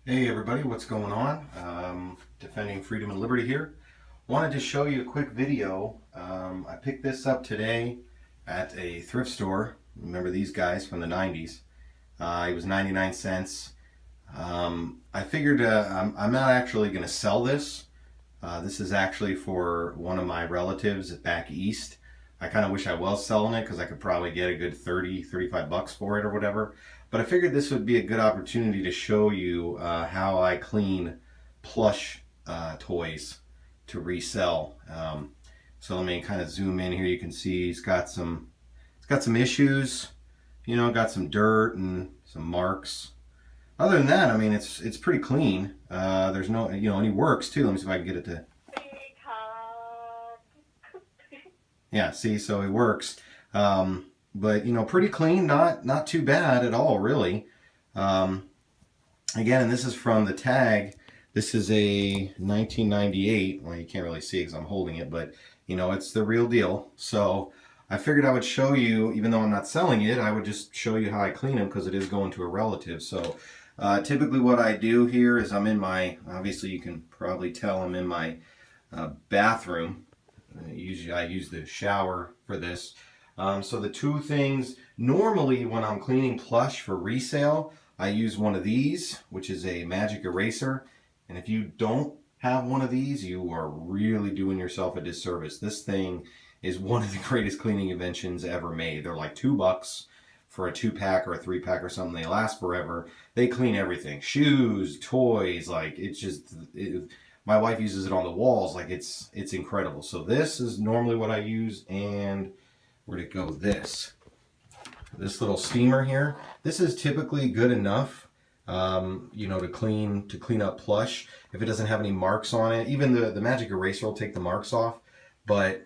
Hey everybody, what's going on? Defending freedom and liberty here. Wanted to show you a quick video. I picked this up today at a thrift store. Remember these guys from the 90s? It was 99 cents. I figured I'm not actually going to sell this. This is actually for one of my relatives back east. I kind of wish I was selling it because I could probably get a good 30, 35 bucks for it or whatever. But I figured this would be a good opportunity to show you how I clean plush toys to resell. So let me kind of zoom in here. You can see it's got some issues. You know, got some dirt and some marks. Other than that, I mean, it's pretty clean. There's no, and he works too. Let me see if I can get it to. Yeah, see, so it works. But pretty clean, not too bad at all, really. Um, Again, and this is from the tag. This is a 1998. Well, you can't really see it because I'm holding it, but it's the real deal. So I figured I would show you, even though I'm not selling it, I would just show you how I clean them because it is going to a relative. So typically what I do here is obviously you can probably tell I'm in my bathroom. Usually I use the shower for this. So the two things, normally when I'm cleaning plush for resale, I use one of these, which is a magic eraser. And if you don't have one of these, you are really doing yourself a disservice. This thing is one of the greatest cleaning inventions ever made. They're like $2 for a 2-pack or a 3-pack or something. They last forever. They clean everything. Shoes, toys, like my wife uses it on the walls. Like it's incredible. So this is normally what I use. And where'd it go? This little steamer here. This is typically good enough, to clean up plush if it doesn't have any marks on it. Even the magic eraser will take the marks off, but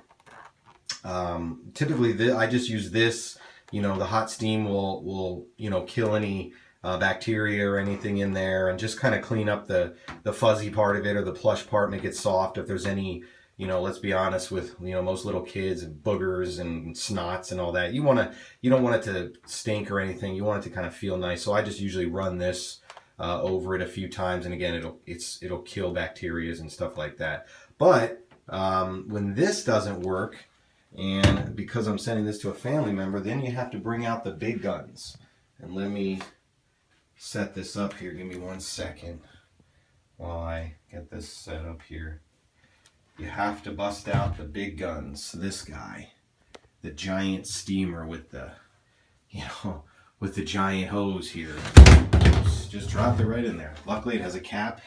typically I just use this. The hot steam will kill any bacteria or anything in there, and just kind of clean up the fuzzy part of it or the plush part, make it soft. If there's any, let's be honest with most little kids, boogers and snots and all that, you don't want it to stink or anything. You want it to kind of feel nice. So I just usually run this over it a few times, and again, it'll kill bacterias and stuff like that. But when this doesn't work, and because I'm sending this to a family member, then you have to bring out the big guns. And let me set this up here. Give me 1 second while I get this set up here. You have to bust out the big guns. This guy, the giant steamer with the, with the giant hose here. Just dropped it right in there. Luckily it has a cap.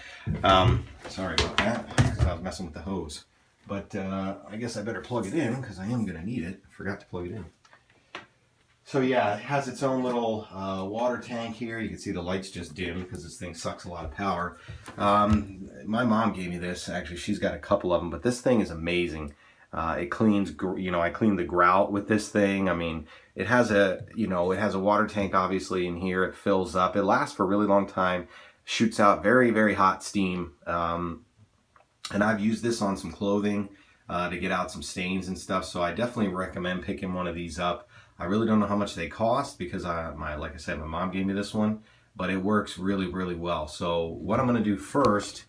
Sorry about that, because I was messing with the hose. But I guess I better plug it in because I am going to need it. I forgot to plug it in. So yeah, it has its own little water tank here. You can see the lights just dim because this thing sucks a lot of power. My mom gave me this. Actually, she's got a couple of them, but this thing is amazing. It cleans, I clean the grout with this thing. I mean, it has a water tank obviously in here. It fills up. It lasts for a really long time. Shoots out very, very hot steam. And I've used this on some clothing to get out some stains and stuff. So I definitely recommend picking one of these up. I really don't know how much they cost because like I said, my mom gave me this one, but it works really, really well. So what I'm going to do first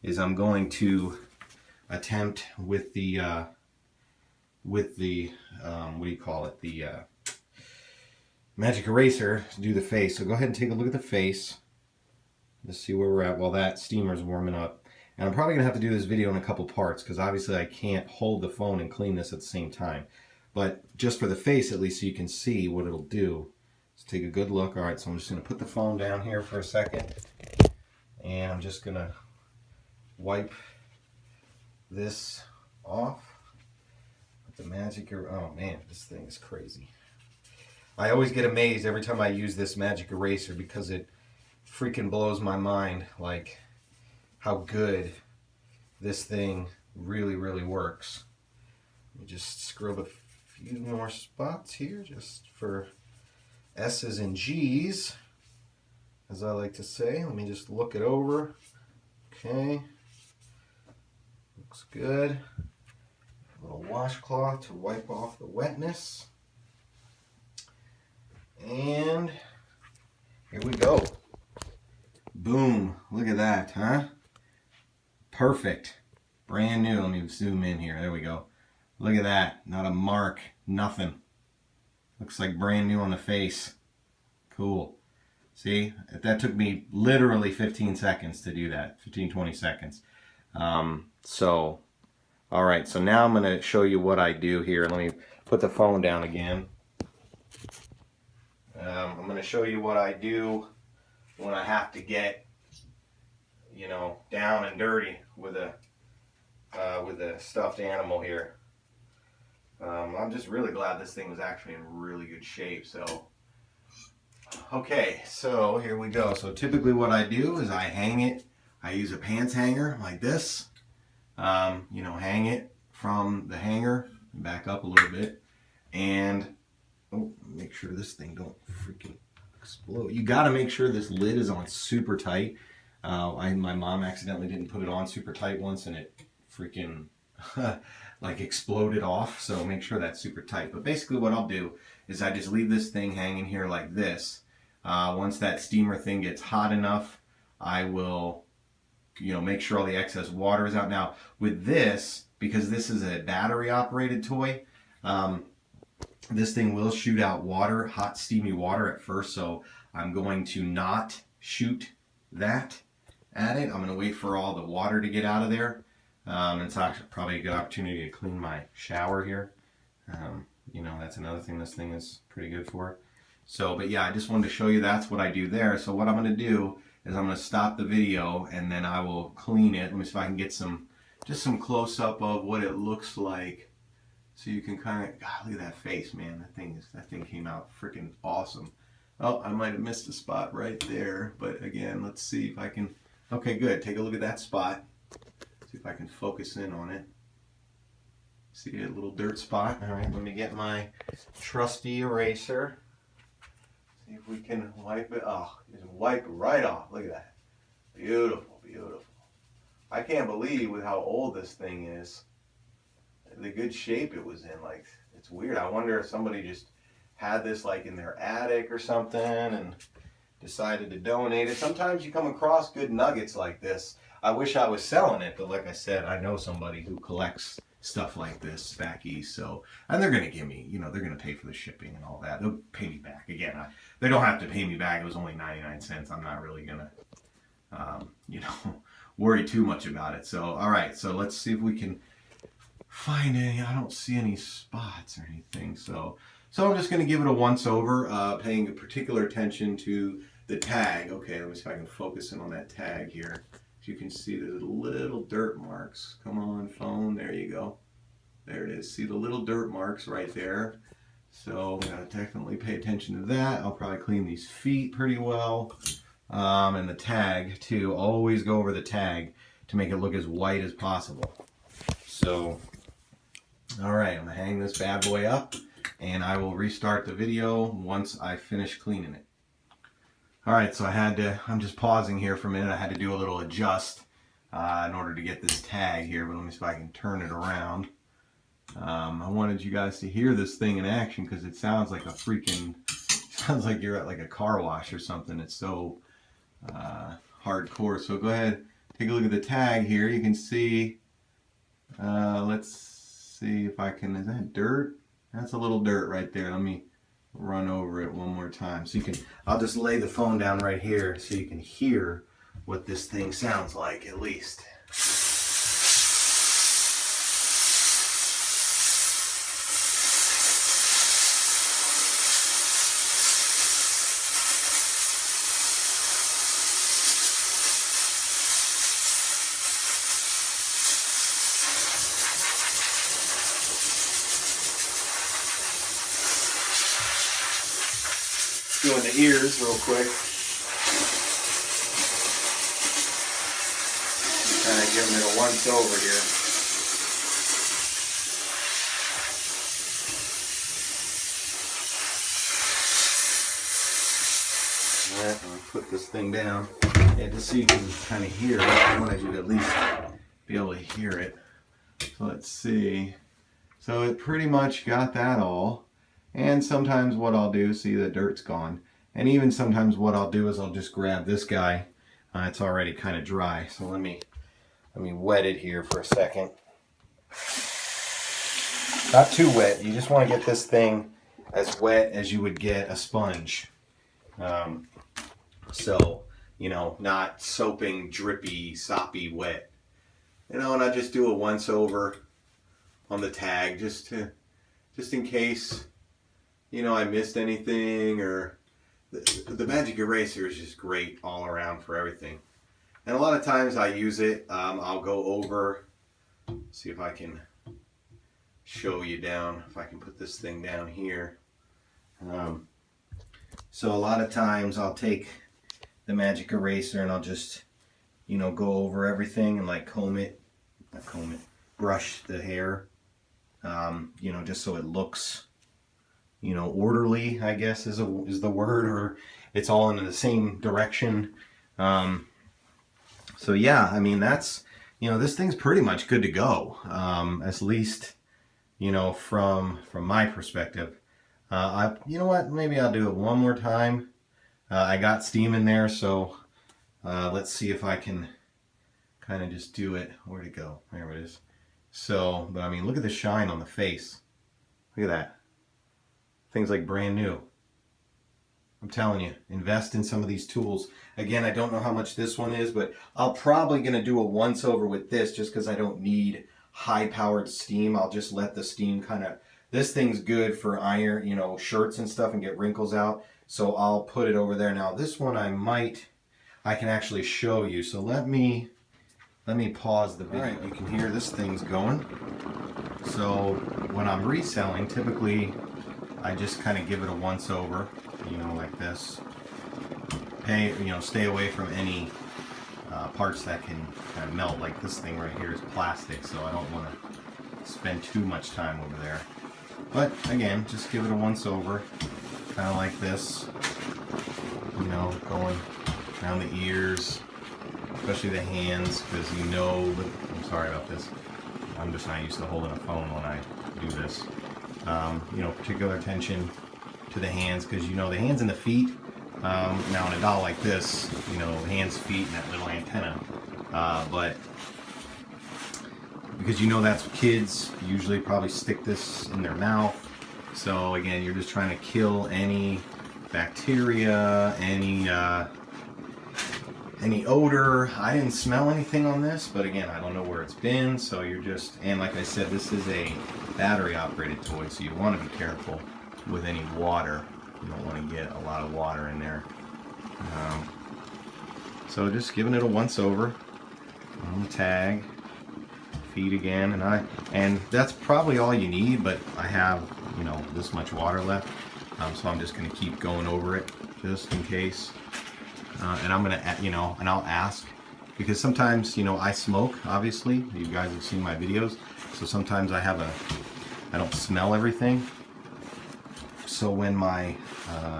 is I'm going to attempt with the what do you call it? The magic eraser to do the face. So go ahead and take a look at the face. Let's see where we're at while that steamer's warming up. And I'm probably going to have to do this video in a couple parts because obviously I can't hold the phone and clean this at the same time. But just for the face, at least, so you can see what it'll do. Let's take a good look. All right, so I'm just going to put the phone down here for a second. And I'm just going to wipe this off with the magic. Oh man, this thing is crazy. I always get amazed every time I use this magic eraser because it freaking blows my mind, like how good this thing really, really works. Let me just scrub a few more spots here just for S's and G's, as I like to say. Let me just look it over. Okay, looks good. A little washcloth to wipe off the wetness. And here we go. Boom. Look at that, huh? Perfect. Brand new. Let me zoom in here. There we go. Look at that. Not a mark. Nothing. Looks like brand new on the face. Cool. See? That took me literally 15 seconds to do that. 15, 20 seconds. All right. So now I'm going to show you what I do here. Let me put the phone down again. I'm going to show you what I do when I have to get, you know, down and dirty with a stuffed animal here. I'm just really glad this thing was actually in really good shape. So, okay, so here we go. So typically what I do is I hang it. I use a pants hanger like this. You know, hang it from the hanger, back up a little bit, and make sure this thing don't freaking explode. You got to make sure this lid is on super tight. My mom accidentally didn't put it on super tight once, and it freaking like exploded off. So make sure that's super tight. But basically what I'll do is I just leave this thing hanging here like this. Once that steamer thing gets hot enough, I will, you know, make sure all the excess water is out. Now with this, because this is a battery operated toy, this thing will shoot out water, hot steamy water at first. So I'm going to not shoot that at it. I'm going to wait for all the water to get out of there. It's actually probably a good opportunity to clean my shower here. You know, that's another thing this thing is pretty good for. So, but yeah, I just wanted to show you that's what I do there. So what I'm going to do is I'm going to stop the video and then I will clean it. Let me see if I can get just some close up of what it looks like. So you can kind of, God, look at that face, man. That thing came out freaking awesome. Oh, I might have missed a spot right there. But again, let's see if I can. Okay, good. Take a look at that spot. See if I can focus in on it. See a little dirt spot. All right, let me get my trusty eraser. See if we can wipe it. Oh, just wipe it right off. Look at that. Beautiful, beautiful. I can't believe with how old this thing is, the good shape it was in. Like, it's weird. I wonder if somebody just had this like in their attic or something and decided to donate it. Sometimes you come across good nuggets like this. I wish I was selling it, but like I said, I know somebody who collects stuff like this back east. So, and they're going to give me, you know, they're going to pay for the shipping and all that. They'll pay me back. Again, they don't have to pay me back. It was only 99 cents. I'm not really going to, you know, worry too much about it. So, all right. So let's see if we can find any. I don't see any spots or anything. So I'm just going to give it a once over, paying a particular attention to the tag. Okay, let me see if I can focus in on that tag here. You can see the little dirt marks. Come on, phone. There you go. There it is. See the little dirt marks right there. So I'm going to definitely pay attention to that. I'll probably clean these feet pretty well. And the tag, too. Always go over the tag to make it look as white as possible. So, all right. I'm going to hang this bad boy up. And I will restart the video once I finish cleaning it. Alright, so I'm just pausing here for a minute. I had to do a little adjust in order to get this tag here, but let me see if I can turn it around. I wanted you guys to hear this thing in action because it sounds like sounds like you're at like a car wash or something. It's so hardcore. So go ahead, take a look at the tag here. You can see, let's see if I can, is that dirt? That's a little dirt right there. Let me run over it one more time so you can, I'll just lay the phone down right here so you can hear what this thing sounds like at least. Doing the ears real quick. Kind of giving it a once over here. Alright, I'll put this thing down. Yeah, just so you can kind of hear it. I wanted you to at least be able to hear it. So let's see. So it pretty much got that all. And sometimes what I'll do, see the dirt's gone. And even sometimes what I'll do is I'll just grab this guy It's already kind of dry, so let me wet it here for a second. Not too wet. You just want to get this thing as wet as you would get a sponge. So, you know, not soaping, drippy, soppy wet. You know, and I just do a once over on the tag just in case, you know, I missed anything, or the magic eraser is just great all around for everything. And a lot of times I use it, I'll go over, see if I can show you down, if I can put this thing down here. So a lot of times I'll take the magic eraser and I'll just, you know, go over everything and like brush the hair, you know, just so it looks, you know, orderly, I guess is the word, or it's all in the same direction. So yeah, I mean, that's, you know, this thing's pretty much good to go, at least, you know, from my perspective. You know what, maybe I'll do it one more time. I got steam in there, so let's see if I can kind of just do it. Where'd it go? There it is. So, but I mean, look at the shine on the face. Look at that. Things like brand new. I'm telling you, invest in some of these tools. Again, I don't know how much this one is, but I'll probably going to do a once over with this just because I don't need high powered steam. I'll just let the steam kind of, this thing's good for iron, you know, shirts and stuff and get wrinkles out. So I'll put it over there. Now this one I can actually show you. So let me pause the video. All right, you can hear this thing's going. So when I'm reselling, typically I just kind of give it a once over, you know, like this. Stay away from any parts that can kind of melt. Like this thing right here is plastic, so I don't want to spend too much time over there. But again, just give it a once over, kind of like this, you know, going around the ears, especially the hands, because you know, I'm sorry about this, I'm just not used to holding a phone when I do this. You know, particular attention to the hands, because you know the hands and the feet. Now in a doll like this, you know, hands, feet, and that little antenna. But because you know that's what kids usually probably stick this in their mouth. So again, you're just trying to kill any bacteria, any odor. I didn't smell anything on this, but again, I don't know where it's been. So you're just, and like I said, this is a battery operated toy, so you want to be careful with any water. You don't want to get a lot of water in there. So just giving it a once over on the tag, feed again, and that's probably all you need. But I have, you know, this much water left, so I'm just going to keep going over it just in case. And I'm gonna, you know, and I'll ask, because sometimes, you know, I smoke. Obviously, you guys have seen my videos, so sometimes I don't smell everything. So when my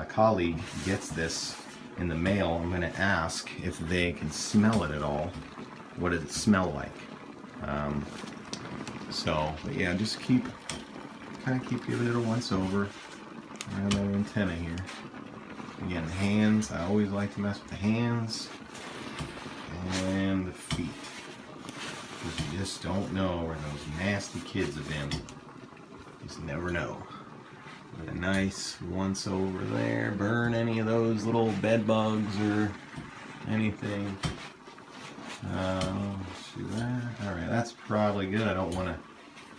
colleague gets this in the mail, I'm going to ask if they can smell it at all. What does it smell like? But yeah, just keep giving it a once over around the antenna here. Again, the hands, I always like to mess with the hands and the feet, because you just don't know where those nasty kids have been. You just never know. A nice once over there, burn any of those little bed bugs or anything. Let's do that. Alright, that's probably good. I don't want to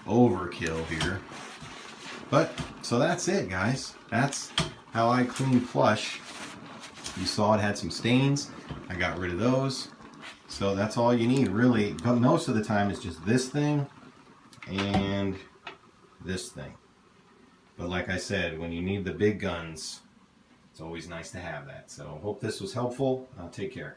overkill here. But, so that's it, guys. That's how I clean Plush. You saw it had some stains. I got rid of those. So that's all you need, really. But most of the time it's just this thing and this thing. But like I said, when you need the big guns, it's always nice to have that. So hope this was helpful. Take care.